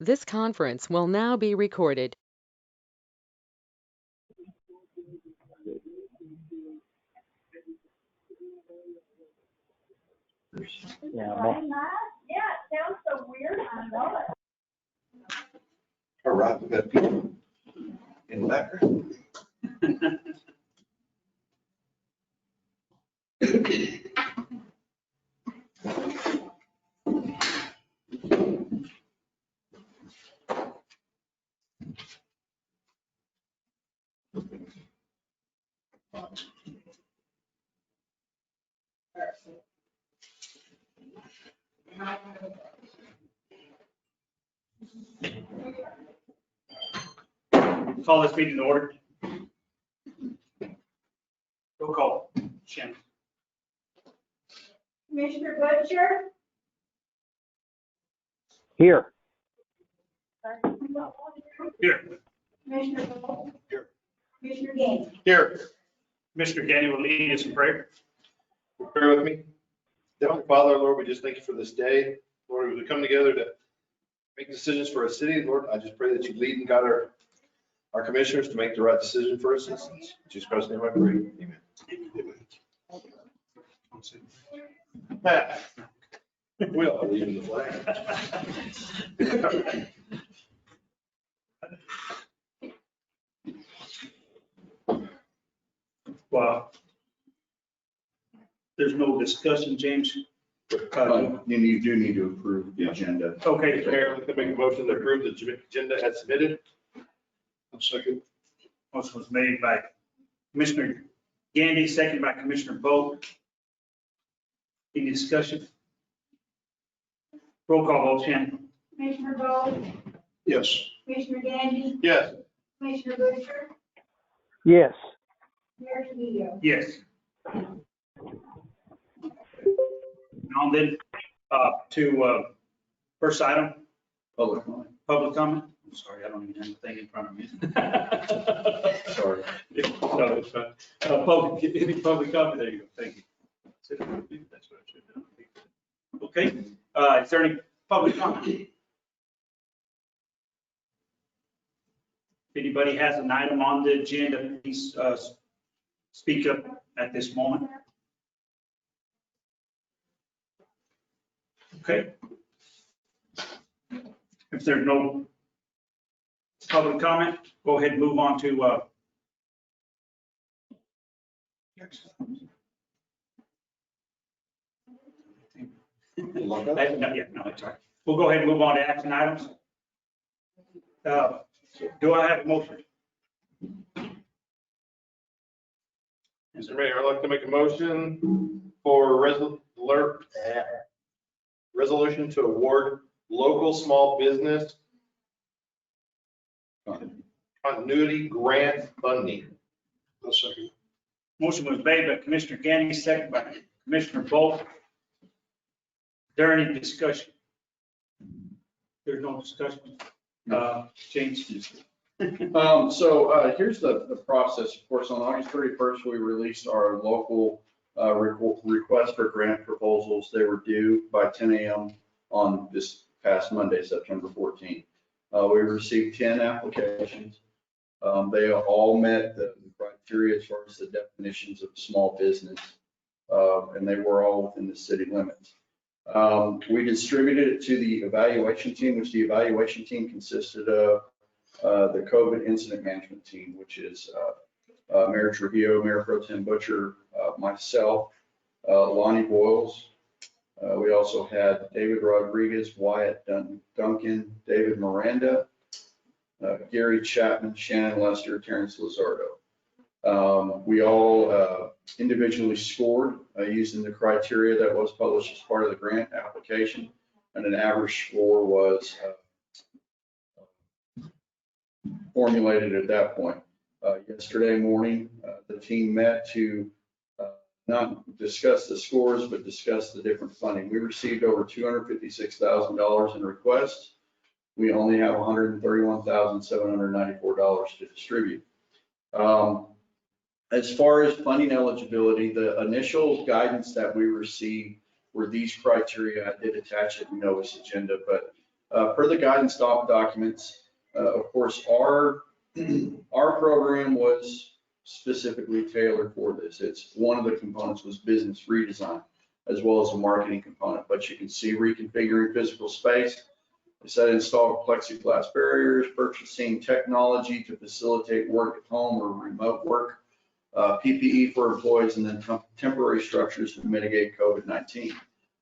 This conference will now be recorded. Yeah, it sounds so weird. I know it. All right, we've got people in the background. Call this meeting to order. Roll call. Shannon. Commissioner Butcher? Here. Here. Commissioner Bolt? Here. Commissioner Gaines? Here, Commissioner Gandy will lead us in prayer. bear with me. Heavenly Father, Lord, we just thank you for this day. Lord, as we come together to make decisions for our city, Lord, I just pray that you lead and guide our commissioners to make the right decision for our citizens. In Jesus Christ's name I pray. Amen. Matt. Will, are you in the flag? Wow. There's no discussion, James. You do need to approve the agenda. Okay, Mayor, I'd like to make a motion to approve the agenda as submitted. I'll second. motion was made by Commissioner Gandy, second by Commissioner Bolt. Any discussion? Roll call vote, Shannon. Commissioner Bolt? Yes. Commissioner Gandy? Yes. Commissioner Butcher? Yes. Mayor Trujillo? Yes. Now then, to first item, Public comment. public comment. I'm sorry, I don't even have the thing in front of me. Sorry. No, it's fine. Any public comment? There you go. Thank you. That's what I should do. Okay, is there any public comment? If anybody has an item on the agenda, please speak up at this moment. Okay. If there's no public comment, go ahead and move on to no, it's all right. We'll go ahead and move on to action items. Do I have a motion? Mr. Mayor, I'd like to make a motion for resolution to award local small business continuity grant funding. A second. Motion was made by Commissioner Gandy, second by Commissioner Bolt. Is there any discussion? There's no discussion. James? Here's the process. Of course, on August 31st, we released our local request for grant proposals. They were due by 10 a.m. on this past Monday, September 14th. We received 10 applications. They all met the criteria as far as the definitions of small business, and they were all within the city limits. We distributed it to the evaluation team, which the evaluation team consisted of the COVID incident management team, which is Mayor Trujillo, Mayor Pro Tem Butcher, myself, Lonnie Boyles. We also had David Rodriguez, Wyatt Duncan, David Miranda, Gary Chapman, Shannon Lester, Terrence Lizardo. We all individually scored using the criteria that was published as part of the grant application, and an average score was formulated at that point. Yesterday morning, the team met to not discuss the scores, but discuss the different funding. We received over $256,000 in requests. We only have $131,794 to distribute. As far as funding eligibility, the initial guidance that we received were these criteria. I did attach it in Nova's agenda, but Per the guidance documents, of course, our program was specifically tailored for this. It's one of the components was business redesign, as well as a marketing component. But you can see reconfiguring physical space. They said install plexiglass barriers, purchasing technology to facilitate work at home or remote work, PPE for employees, and then temporary structures to mitigate COVID-19.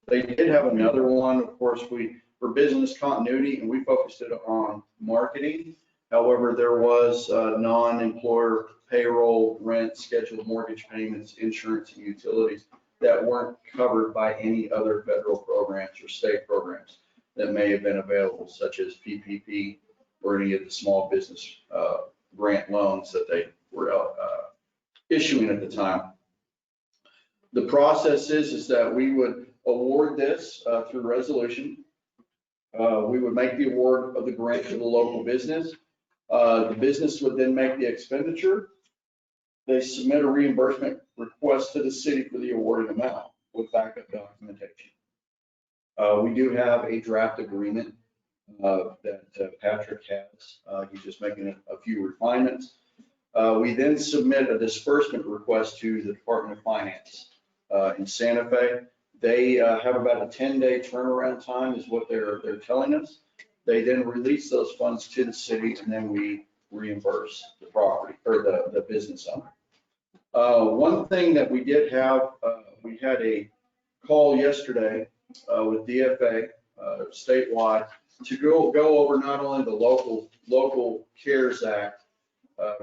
They did have another one, of course, for business continuity, and we focused it on marketing. However, there was non-employer payroll, rent, scheduled mortgage payments, insurance, and utilities that weren't covered by any other federal programs or state programs that may have been available, such as PPP or any of the small business grant loans that they were issuing at the time. The process is that we would award this through resolution. We would make the award of the grant to the local business. The business would then make the expenditure. They submit a reimbursement request to the city for the awarded amount with backup documentation. We do have a draft agreement that Patrick has. He's just making a few refinements. We then submit a disbursement request to the Department of Finance in Santa Fe. They have about a 10-day turnaround time is what they're telling us. They then release those funds to the city, and then we reimburse the property or the business owner. One thing that we did have, we had a call yesterday with DFA statewide to go over not only the local CARES Act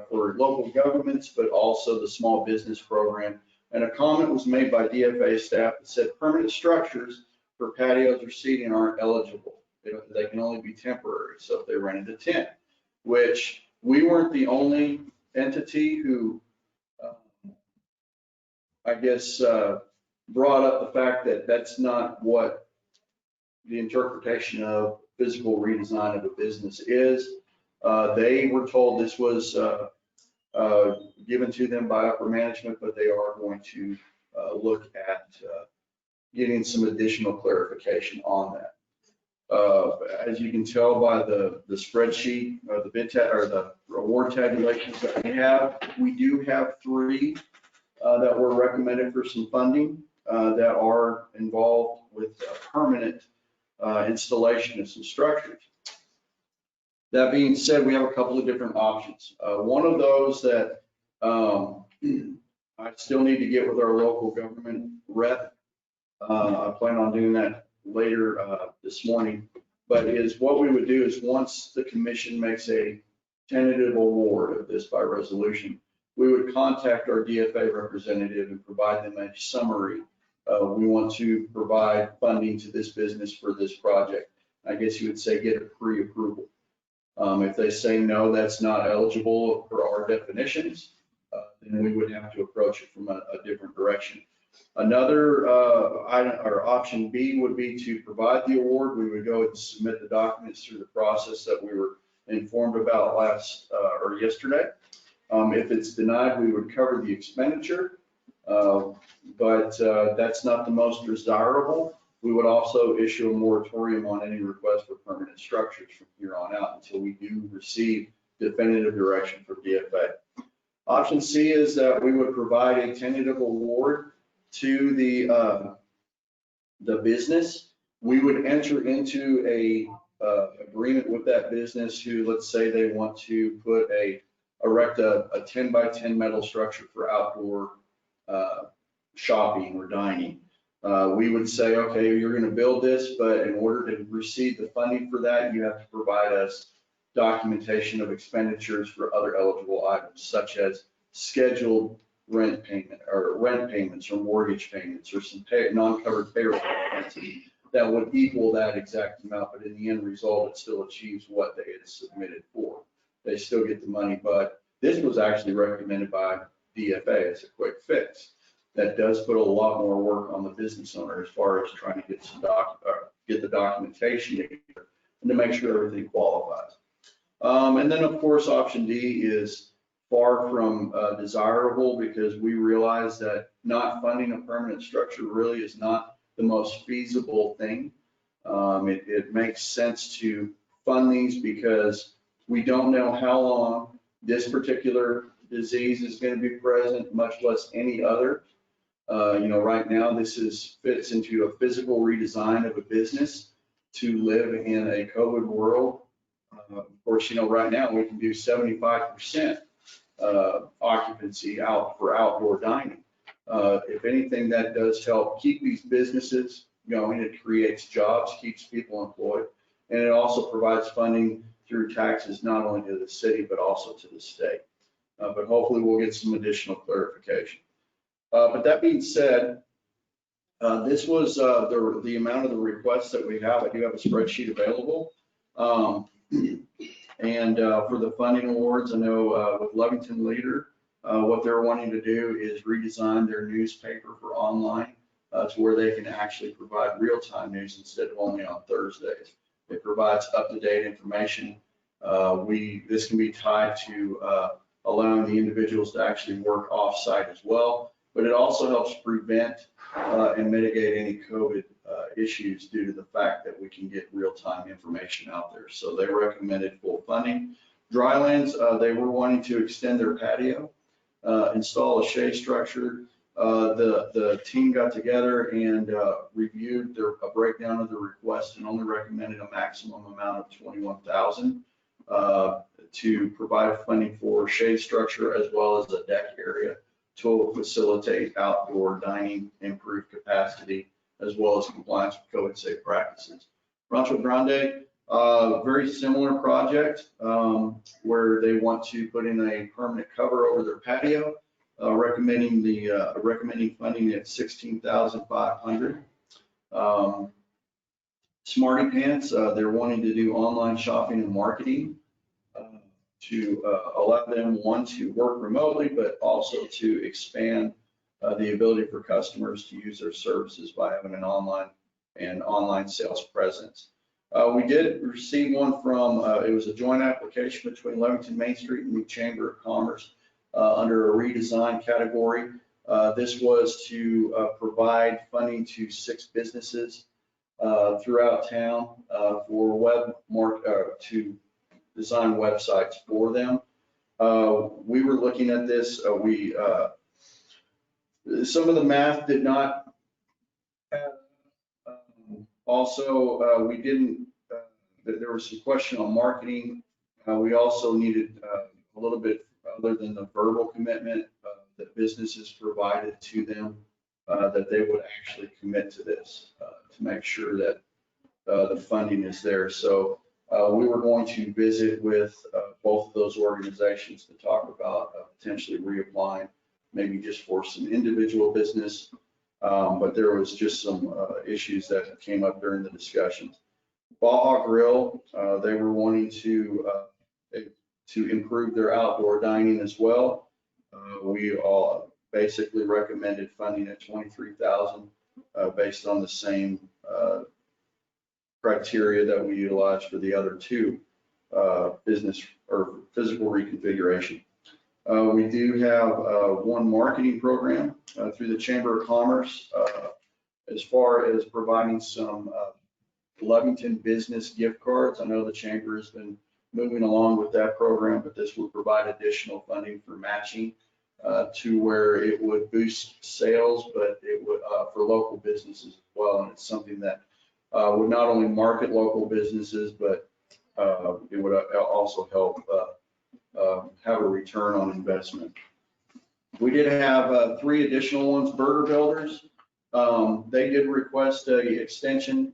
for local governments, but also the small business program. And a comment was made by DFA staff that said permanent structures for patios or seating aren't eligible. They can only be temporary. So if they rented a tent, which we weren't the only entity who, I guess, brought up the fact that that's not what the interpretation of physical redesign of a business is. They were told this was given to them by upper management, but they are going to look at getting some additional clarification on that. As you can tell by the spreadsheet or the bid or the award tabulations that we do have 3 that were recommended for some funding that are involved with permanent installation of some structures. That being said, we have a couple of different options. One of those that I still need to get with our local government rep. I plan on doing that later this morning. But is what we would do is once the commission makes a tentative award of this by resolution, we would contact our DFA representative and provide them a summary. We want to provide funding to this business for this project. I guess you would say get a pre-approval. If they say no, that's not eligible for our definitions, then we would have to approach it from a different direction. Another item or option B would be to provide the award. We would go and submit the documents through the process that we were informed about yesterday. If it's denied, we would cover the expenditure, but that's not the most desirable. We would also issue a moratorium on any request for permanent structures from here on out until we do receive definitive direction from DFA. Option C is that we would provide a tentative award to the business. We would enter into a agreement with that business who, let's say they want to erect a 10 by 10 metal structure for outdoor shopping or dining. We would say, okay, you're going to build this, but in order to receive the funding for that, you have to provide us documentation of expenditures for other eligible items, such as scheduled rent payments or mortgage payments or some non-covered payroll expenses that would equal that exact amount, but in the end result, it still achieves what they had submitted for. They still get the money, but this was actually recommended by DFA as a quick fix. That does put a lot more work on the business owner as far as trying to get get the documentation together and to make sure everything qualifies. And then of course, option D is far from desirable because we realize that not funding a permanent structure really is not the most feasible thing. It makes sense to fund these because we don't know how long this particular disease is going to be present, much less any other. Right now fits into a physical redesign of a business to live in a COVID world. Of course, right now we can do 75% occupancy out for outdoor dining. If anything, that does help keep these businesses going. It creates jobs, keeps people employed, and it also provides funding through taxes, not only to the city, but also to the state. But hopefully we'll get some additional clarification. But that being said, this was the amount of the requests that we have. I do have a spreadsheet available. And for the funding awards, I know with Lovington Leader, what they're wanting to do is redesign their newspaper for online to where they can actually provide real-time news instead of only on Thursdays. It provides up-to-date information. This can be tied to allowing the individuals to actually work off-site as well, but it also helps prevent and mitigate any COVID issues due to the fact that we can get real-time information out there. So they recommended full funding. Drylands, they were wanting to extend their patio, install a shade structure. The team got together and reviewed a breakdown of the request and only recommended a maximum amount of $21,000 to provide funding for shade structure as well as a deck area to facilitate outdoor dining, improve capacity, as well as compliance with COVID safe practices. Rancho Grande, very similar project where they want to put in a permanent cover over their patio, recommending funding at $16,500. Smarty Pants, they're wanting to do online shopping and marketing to allow them, one, to work remotely, but also to expand the ability for customers to use their services by having an online sales presence. We did receive one from, it was a joint application between Lovington Main Street and the Chamber of Commerce under a redesign category. This was to provide funding to 6 businesses throughout town for to design websites for them. We were looking at this. Some of the math did not add. Also, we didn't. There was some question on marketing. We also needed a little bit other than the verbal commitment that businesses provided to them that they would actually commit to this to make sure that the funding is there. So we were going to visit with both of those organizations to talk about potentially reapplying, maybe just for some individual business. But there was just some issues that came up during the discussions. Baja Grill, they were wanting to improve their outdoor dining as well. We all basically recommended funding at $23,000 based on the same criteria that we utilized for the other 2 business or physical reconfiguration. We do have one marketing program through the Chamber of Commerce as far as providing some Lovington business gift cards. I know the Chamber has been moving along with that program, but this would provide additional funding for matching to where it would boost sales, but it would for local businesses as well. And it's something that would not only market local businesses, but it would also help have a return on investment. We did have 3 additional ones. Burger Builders, they did request a extension,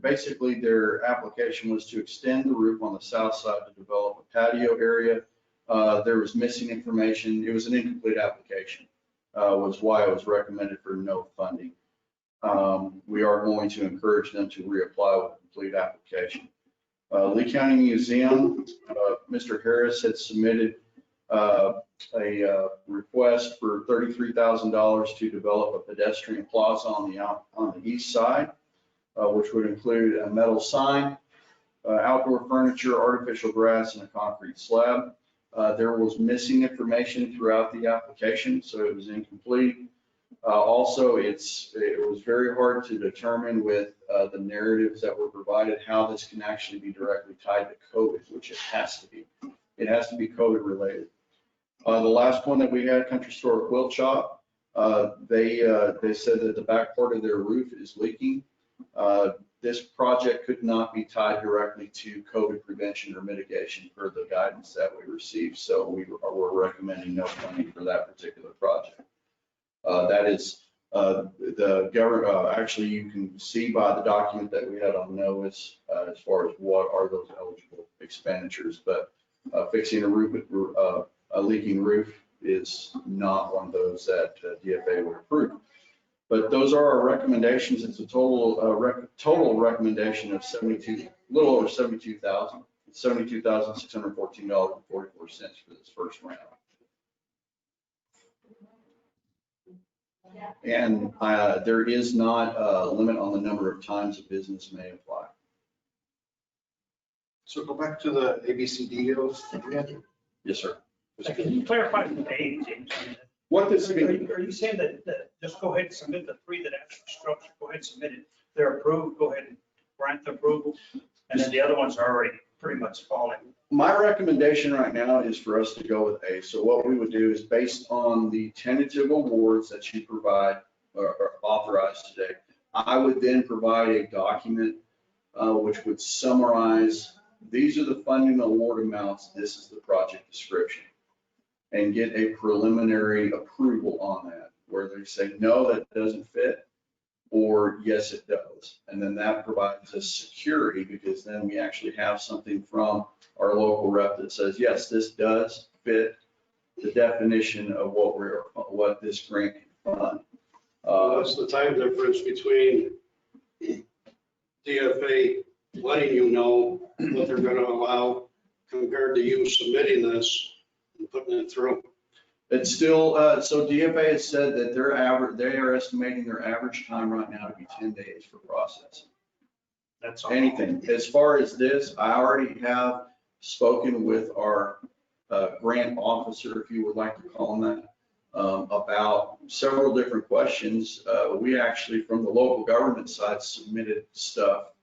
basically their application was to extend the roof on the south side to develop a patio area. There was missing information. It was an incomplete application, was why it was recommended for no funding. We are going to encourage them to reapply with a complete application. Lee County Museum, Mr. Harris had submitted a request for $33,000 to develop a pedestrian plaza on the east side, which would include a metal sign, outdoor furniture, artificial grass, and a concrete slab. There was missing information throughout the application, so it was incomplete. Also, it was very hard to determine with the narratives that were provided how this can actually be directly tied to COVID, which it has to be. It has to be COVID related. The last one that we had, Country Store Quilt Shop, they said that the back part of their roof is leaking. This project could not be tied directly to COVID prevention or mitigation per the guidance that we received. So we're recommending no funding for that particular project. That is the government, actually you can see by the document that we had on NOAA's as far as what are those eligible expenditures, but fixing a leaking roof is not one of those that DFA would approve. But those are our recommendations. It's a total recommendation of little over $72,000. It's $72,614.44 for this first round. And there is not a limit on the number of times a business may apply. So go back to the ABCDs again. Yes, sir. Can you clarify the age, James? What this, Are you saying that just go ahead and submit the three that have structure, go ahead and submit it, they're approved, go ahead and grant the approval, and then the other ones are already pretty much falling? my recommendation right now is for us to go with A. So what we would do is based on the tentative awards that you provide or authorize today, I would then provide a document which would summarize, these are the funding award amounts, this is the project description, and get a preliminary approval on that, where they say, no, that doesn't fit, or yes, it does. And then that provides us security, because then we actually have something from our local rep that says, yes, this does fit the definition of what this grant can fund. What's the time difference between DFA letting you know what they're gonna allow compared to you submitting this and putting it through? It's still, so DFA has said that they are estimating their average time right now to be 10 days for processing. That's all. Anything. As far as this, I already have spoken with our grant officer, if you would like to call him that, about several different questions. We actually, from the local government side, submitted stuff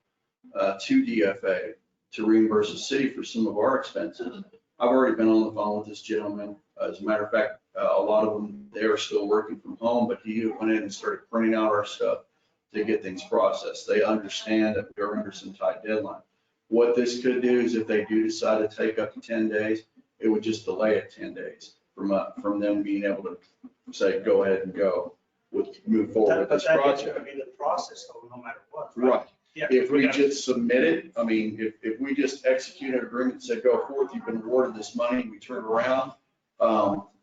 to DFA to reimburse the city for some of our expenses. I've already been on the phone with this gentleman. As a matter of fact, a lot of them, they are still working from home, but he went in and started printing out our stuff to get things processed. They understand that we're under some tight deadline. What this could do is if they do decide to take up to 10 days, it would just delay it 10 days from them being able to say, go ahead and go, move forward with But this that is project. gonna be the process though, no matter what. Right. Yeah. If we just submit it, I mean, if we just execute an agreement and say, go forth, you've been awarded this money, we turn around,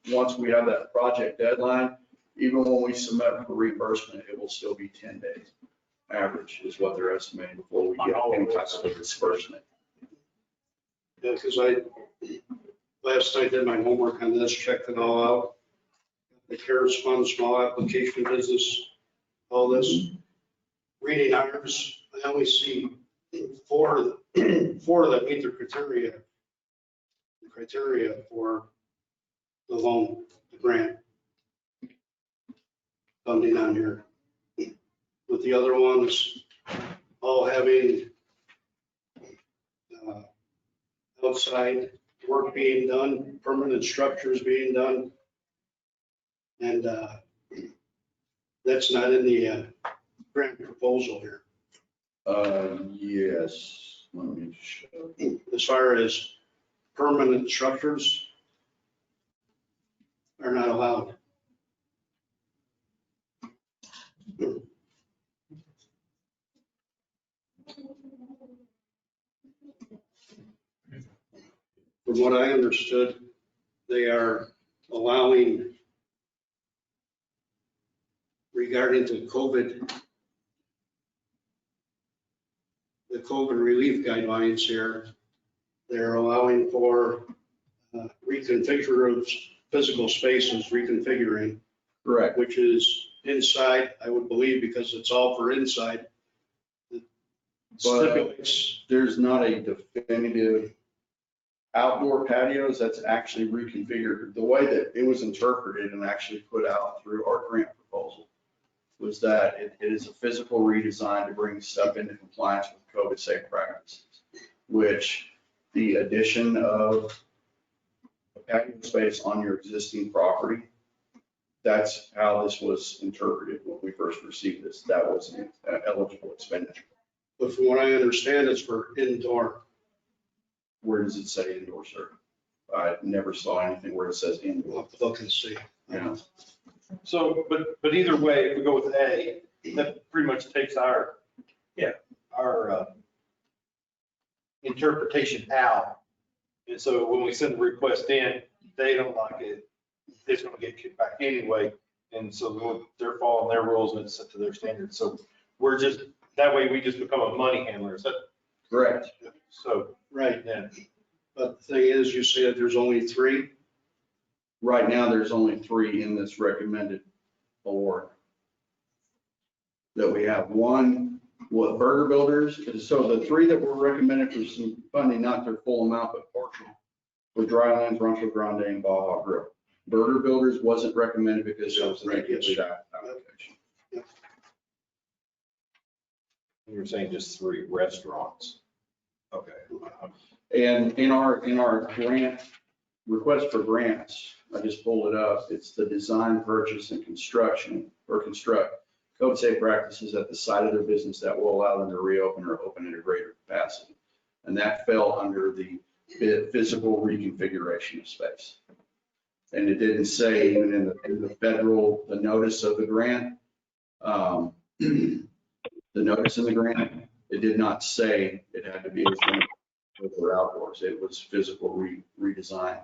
once we have that project deadline, even when we submit for reimbursement, it will still be 10 days. Average is what they're estimating before we get any type of disbursement. Yeah, because last night did my homework on this, checked it all out. The CARES fund, small application business, all this. Reading ours, I only see four that meet the criteria for the loan, the grant funding on here. With the other ones all having outside work being done, permanent structures being done. And that's not in the grant proposal here. Yes, let me show. As far as permanent structures are not allowed. From what I understood, they are allowing regarding to COVID, the COVID relief guidelines here, they're allowing for reconfigure of physical spaces, reconfiguring, Correct. which is inside, I would believe, because it's all for inside. It But stipulates, there's not a definitive Outdoor patios, that's actually reconfigured. The way that it was interpreted and actually put out through our grant proposal was that it is a physical redesign to bring stuff into compliance with COVID safe practices, which the addition of a patio space on your existing property, that's how this was interpreted when we first received this. That was an eligible expenditure. But from what I understand, it's for indoor. Where does it say indoor, sir? I never saw anything where it says We'll indoor. have to look and see. Yeah. So, but either way, if we go with A, that pretty much takes our interpretation out. And so when we send the request in, they don't like it, it's gonna get kicked back anyway. And so they're following their rules and it's set to their standards. So we're just, that way we just become a money handler. Is that, Correct. so, Right, yeah. but the thing is, you said there's only 3. Right now, there's only 3 in this recommended award. That we have. One, what Burger Builders, so the 3 that were recommended for some funding, not their full amount, but partial, were Drylands, Rancho Grande, and Baja Grill. Burger Builders wasn't recommended because it was an incomplete application. You were saying just 3 restaurants. Okay. And in our grant, request for grants, I just pulled it up, it's the design, purchase, and construction, or construct code safe practices at the site of their business that will allow them to reopen or open at a greater capacity. And that fell under the physical reconfiguration of space. And it didn't say even in the federal, the notice of the grant, the notice in the grant, it did not say it had to be or outdoors. It was physical redesign.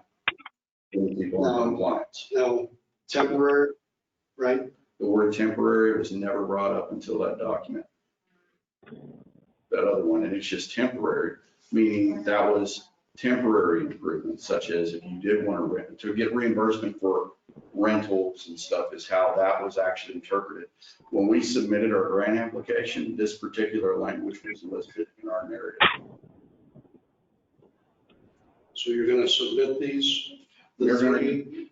People in compliance. Now, temporary, right? The word temporary was never brought up until that document. That other one, and it's just temporary, meaning that was temporary improvements, such as if you did want to rent, to get reimbursement for rentals and stuff is how that was actually interpreted. When we submitted our grant application, this particular language was listed in our narrative. So you're gonna submit these? The We're gonna- 3?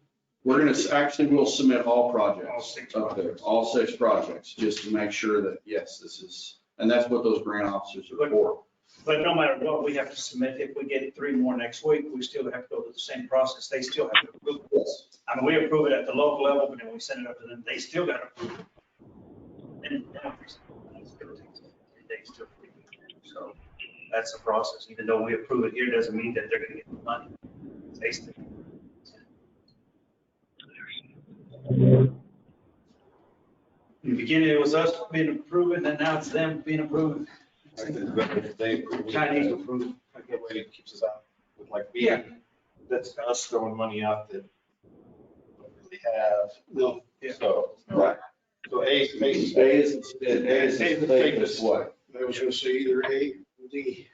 We'll submit all projects. All 6 up there, all 6 projects, just to make sure that, yes, this is, and that's what those grant officers are for. But no matter what, we have to submit, if we get 3 more next week, we still have to go through the same process. They still have to approve it. I mean, we approve it at the local level, but then we send it up to them. They still got to approve it. And it still takes 3 days to approve it. So that's the process. Even though we approve it here, doesn't mean that they're going to get the money. They still. In the beginning, it was us being approved, and now it's them being approved. Chinese approved. I get way it keeps us out with like being, that's us throwing money out that we don't really have. No. So, Right. so A is A is the safest way. I was gonna say either A or D.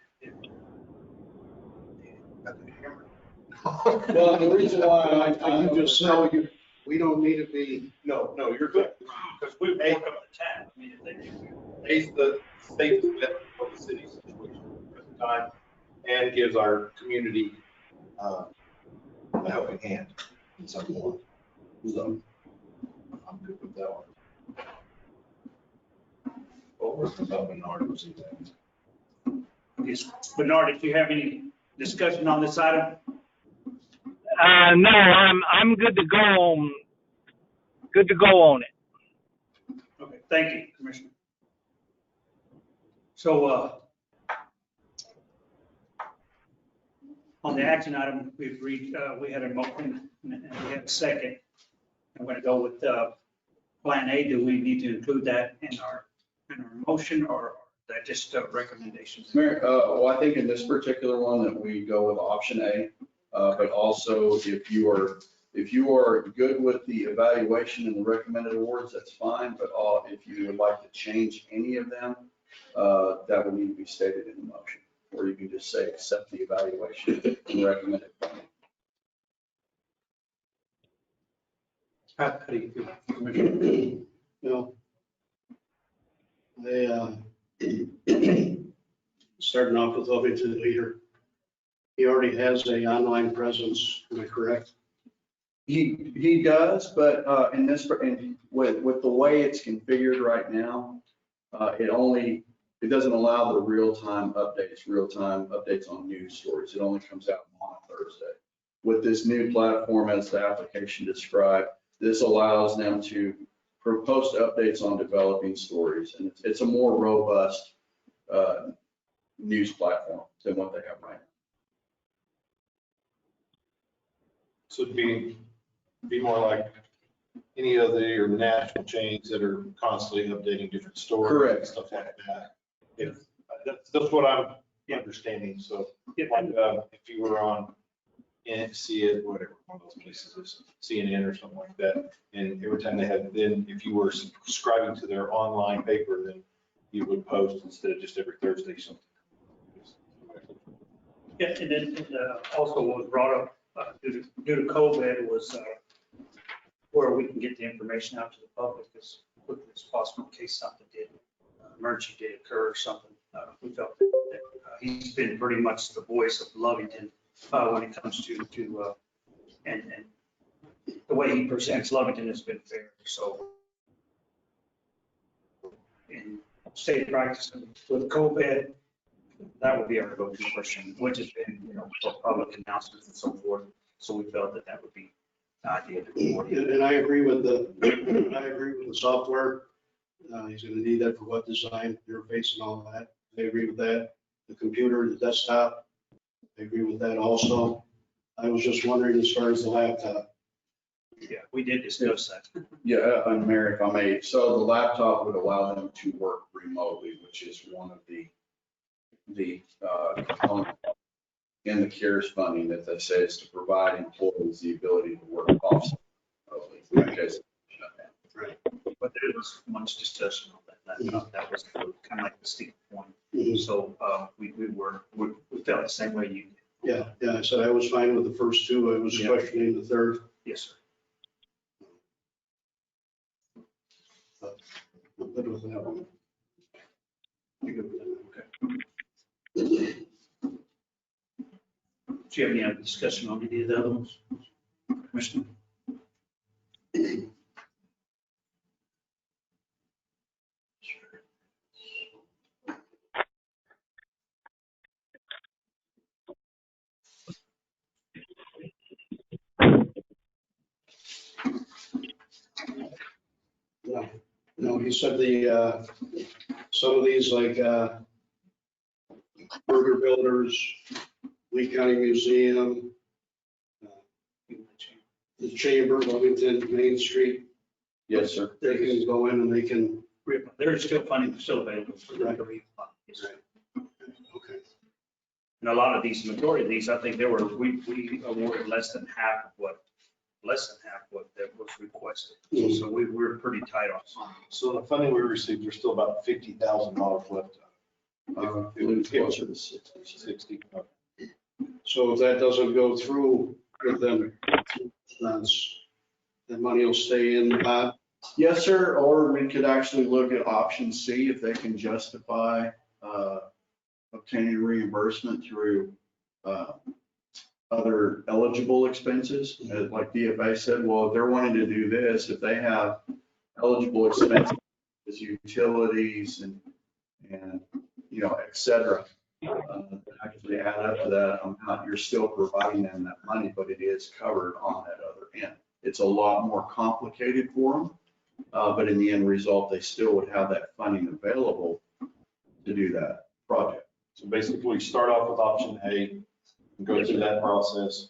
Well, the reason why I'm just saying, we don't need to be, No, you're good. Because we work up the tab. I mean, if they do. A's the safest bet for the city's situation at the time and gives our community a helping hand in some form. So I'm good with that one. Over the Bernard was in that. Yes. Bernard, did you have any discussion on this item? No, I'm good to go on. Good to go on it. Okay, thank you, Commissioner. So, on the action item, we've read, we had a motion and we had a second. I'm going to go with Plan A. Do we need to include that in our motion, or that just recommendations? Mayor, well, I think in this particular one that we go with option A, but also if you are good with the evaluation and the recommended awards, that's fine, but if you would like to change any of them, that would need to be stated in the motion, or you can just say accept the evaluation and recommended funding. How do you feel, Commissioner? no. Starting off with Lovington Leader. He already has a online presence, am I correct? He does, but in this, with the way it's configured right now, it doesn't allow the real-time updates on news stories. It only comes out on a Thursday. With this new platform, as the application described, this allows them to post updates on developing stories, and it's a more robust news platform than what they have right now. So it'd be more like any of the national chains that are constantly updating different stories. Correct. And stuff like that. That's what I'm understanding. So if you were on see it, whatever, one of those places is CNN or something like that. And every time they had, then if you were subscribing to their online paper, then you would post instead of just every Thursday something. Yeah, and then also what was brought up due to COVID was where we can get the information out to the public as quickly as possible in case something emergency did occur or something. We felt that he's been pretty much the voice of Lovington when it comes to and the way he presents Lovington has been fair. So in state practice with COVID, that would be our go-to person, which has been, for public announcements and so forth. So we felt that would be the idea. And I agree with the software. He's gonna need that for web design, interface and all that. I agree with that. The computer, the desktop, I agree with that also. I was just wondering as far as the laptop. Yeah, we did discuss that. Yeah, and Mayor, if I may, so the laptop would allow them to work remotely, which is one of the components in the CARES funding that they say is to provide employees the ability to work off remotely in case of shutdown. Right. But there was much discussion on that. That was kind of like the sticking point. Mhm. So we felt the same way you did. Yeah, I said I was fine with the first two. I was Yeah. questioning the third. Yes, sir. I'm good with that one. You're good with that? Okay. Do you have any other discussion on any of the other ones? Commissioner? No, he said some of these like Burger Builders, Lee County Museum, the Chamber, Lovington, Main Street, Yes, sir. they can go in and they can, There's still funding still available for them to refund. Yes, sir. okay. And a lot of these, majority of these, I think we awarded less than half of what that was requested. So we were pretty tight on some. So the funding we received, there's still about $50,000 left. I believe it's closer to 60. So if that doesn't go through with them, the money will stay in the pot. Yes, sir, or we could actually look at option C if they can justify obtaining reimbursement through other eligible expenses. Like DFA said, well, if they're wanting to do this, if they have eligible expenses, as utilities and et cetera, actually add up to that amount, you're still providing them that money, but it is covered on that other end. It's a lot more complicated for them, but in the end result, they still would have that funding available to do that project. So basically, we start off with option A, and go through that process,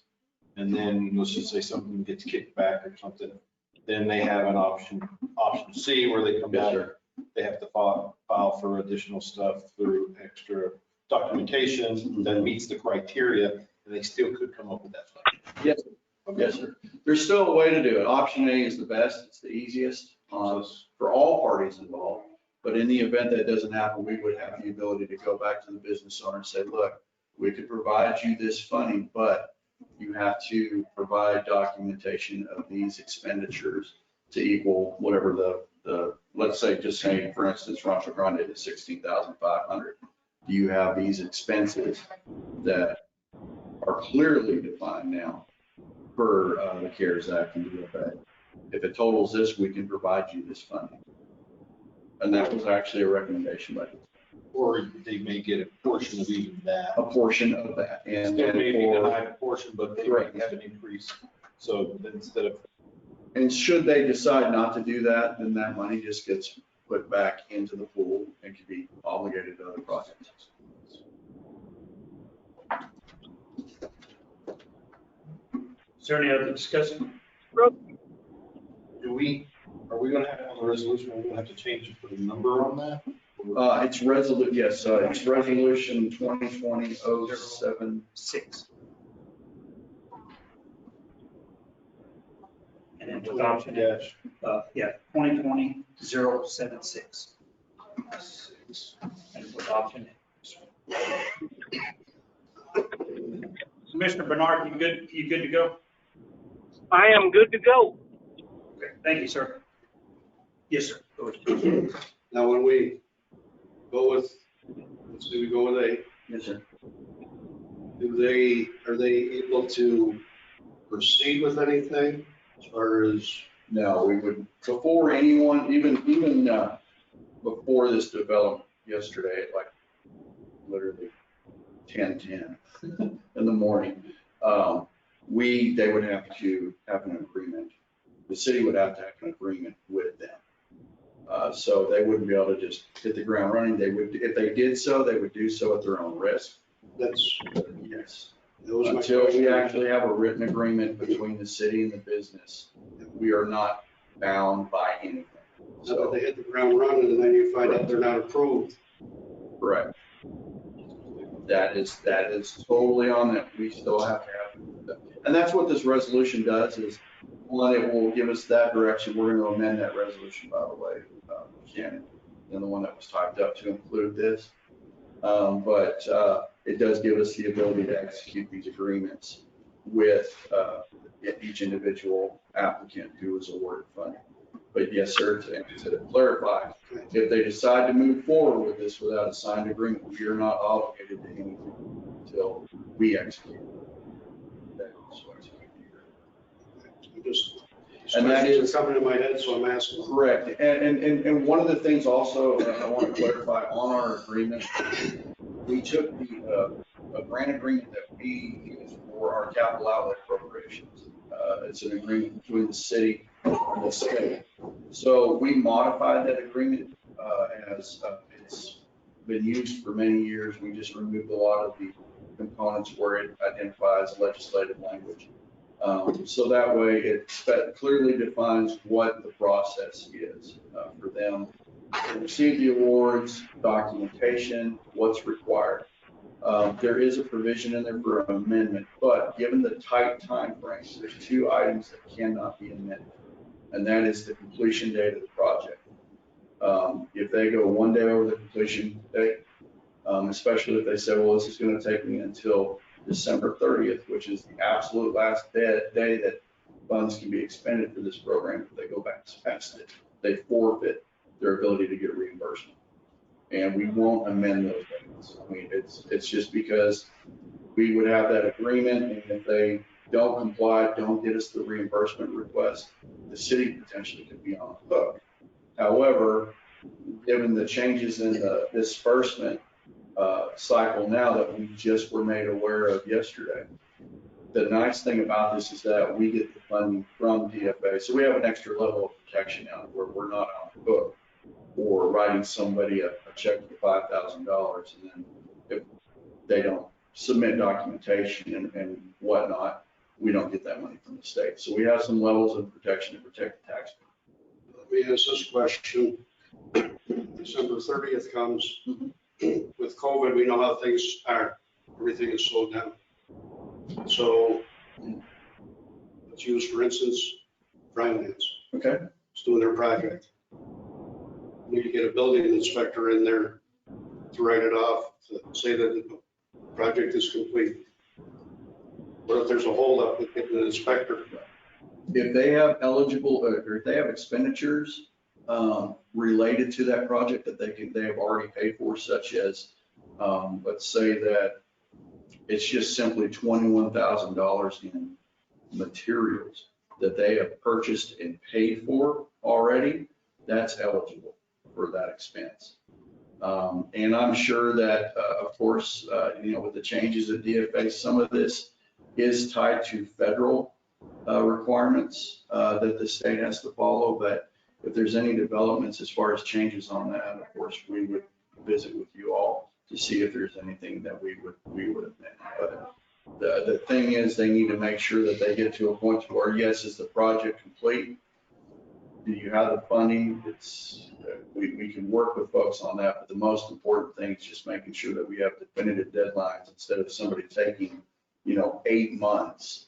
and then let's just say something gets kicked back or something. Then they have an option C, where they come back, they have to file for additional stuff through extra documentation that meets the criteria, and they still could come up with that funding. Yes, yes, sir. There's still a way to do it. Option A is the best, it's the easiest for all parties involved. But in the event that doesn't happen, we would have the ability to go back to the business owner and say, look, we could provide you this funding, but you have to provide documentation of these expenditures to equal whatever the let's say, just saying, for instance, Rancho Grande is 16,500. Do you have these expenses that are clearly defined now per the CARES Act and DFA. If it totals this, we can provide you this funding. And that was actually a recommendation by Or they may get a portion of even that. a portion of that. And Still maybe a for, high portion, but they Correct. might have an increase. So instead of, and should they decide not to do that, then that money just gets put back into the pool and can be obligated to other projects. Is there any other discussion? are we gonna have on the resolution, are we gonna have to change it for the number on that? It's it's resolution 2020-076. And then with option, 2020-076. And with option. Commissioner Bernard, you good to go? I am good to go. Okay, thank you, sir. Yes, sir. Go ahead. Now, when we go with, let's say we go with A, Yes, sir. are they able to proceed with anything as far as? No, we would, before anyone, even before this development yesterday, at like literally 10:10 in the morning, they would have to have an agreement. The city would have to have an agreement with them. So they wouldn't be able to just hit the ground running. They would, if they did so, they would do so at their own risk. That's, Yes. that was my Until question. we actually have a written agreement between the city and the business, we are not bound by anything. So So, they hit the ground running and then you find out they're not approved. correct. That is totally on them. We still have to have, and that's what this resolution does is, one, it will give us that direction. We're going to amend that resolution, by the way, Shannon, and the one that was typed up to include this. But it does give us the ability to execute these agreements with each individual applicant who is awarded funding. But yes, sir, to clarify, if they decide to move forward with this without a signed agreement, we are not obligated to anything until we execute. And that is coming to my head, so I'm asking. correct. And one of the things also I want to clarify on our agreement, we took a grant agreement that we used for our capital outlet appropriations. It's an agreement between the city and the state. So we modified that agreement as it's been used for many years. We just removed a lot of the components where it identifies legislative language. So that way it clearly defines what the process is for them to receive the awards, documentation, what's required. There is a provision in there for an amendment, but given the tight time frames, there's two items that cannot be amended, and that is the completion date of the project. If they go one day over the completion date, especially if they say, well, this is going to take me until December 30th, which is the absolute last day that funds can be expended for this program. If they go back past it, they forfeit their ability to get reimbursement. And we won't amend those dates. I mean, it's just because we would have that agreement, and if they don't comply, don't get us the reimbursement request, the city potentially could be on the hook. However, given the changes in the disbursement cycle now that we just were made aware of yesterday, the nice thing about this is that we get the funding from DFA. So we have an extra level of protection now where we're not on the hook or writing somebody a check for $5,000. And then if they don't submit documentation and whatnot, we don't get that money from the state. So we have some levels of protection to protect the taxpayer. Let me ask this question. December 30th comes. With COVID, we know how things are. Everything is slowed down. So let's use, for instance, finance. Okay. It's doing their project. We need to get a building inspector in there to write it off, to say that the project is complete. What if there's a holdup with getting an inspector? If they have eligible, or if they have expenditures related to that project that they have already paid for, such as, let's say that It's just simply $21,000 in materials that they have purchased and paid for already. That's eligible for that expense. And I'm sure that, of course, with the changes at DFA, some of this is tied to federal requirements that the state has to follow. But if there's any developments as far as changes on that, of course, we would visit with you all to see if there's anything that we would amend. But the thing is, they need to make sure that they get to a point where, yes, is the project complete? Do you have the funding? We can work with folks on that, but the most important thing is just making sure that we have definitive deadlines instead of somebody taking, 8 months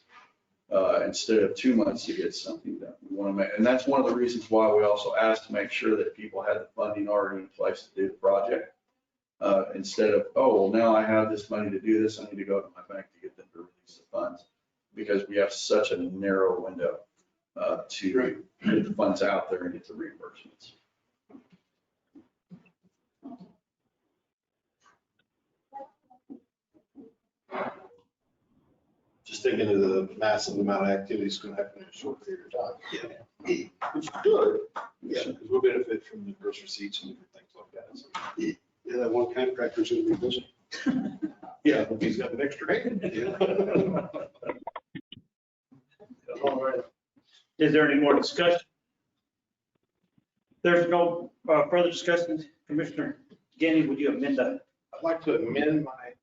instead of 2 months to get something done. We want to make, and that's one of the reasons why we also asked to make sure that people had the funding already in place to do the project. Instead of, oh, well, now I have this money to do this, I need to go to my bank to get them to release the funds, because we have such a narrow window to get the funds out there and get the reimbursements. Just thinking of the massive amount of activity that's going to happen in a short period of time. Yeah. Which is good. Yeah, because we'll benefit from the gross receipts and different things like that. So, Yeah, that one contractor's gonna be busy. yeah, if he's got an extra hand. All right. Is there any more discussion? There's no further discussion. Commissioner Gandy, would you amend that? I'd like to amend my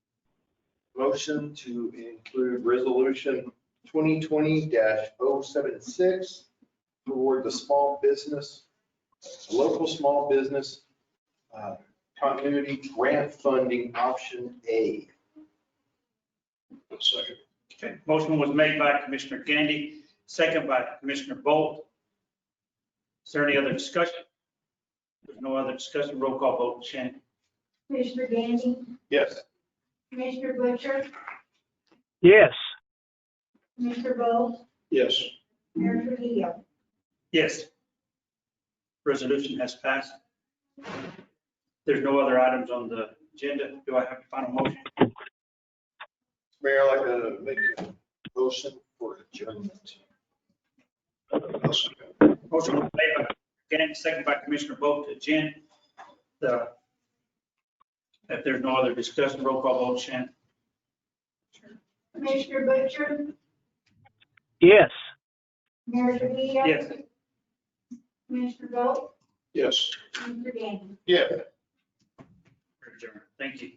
motion to include resolution 2020-076 toward the small business, local small business continuity grant funding option A. Second. Okay, motion was made by Commissioner Gandy, second by Commissioner Bolt. Is there any other discussion? There's no other discussion. Roll call vote. Shannon? Commissioner Gandy, Yes. Commissioner Butcher, Yes. Commissioner Bolt, Yes. Mayor Trujillo. Yes. Resolution has passed. There's no other items on the agenda. Do I have a final motion? Mayor, I'd like to make a motion for adjournment. Motion was made by Gandy, second by Commissioner Bolt to adjourn. If there's no other discussion, roll call vote. Shannon? Commissioner Butcher, Yes. Mayor Trujillo. Yes. Commissioner Bolt, Yes. Commissioner Gandy. Yeah. We're adjourned. Thank you.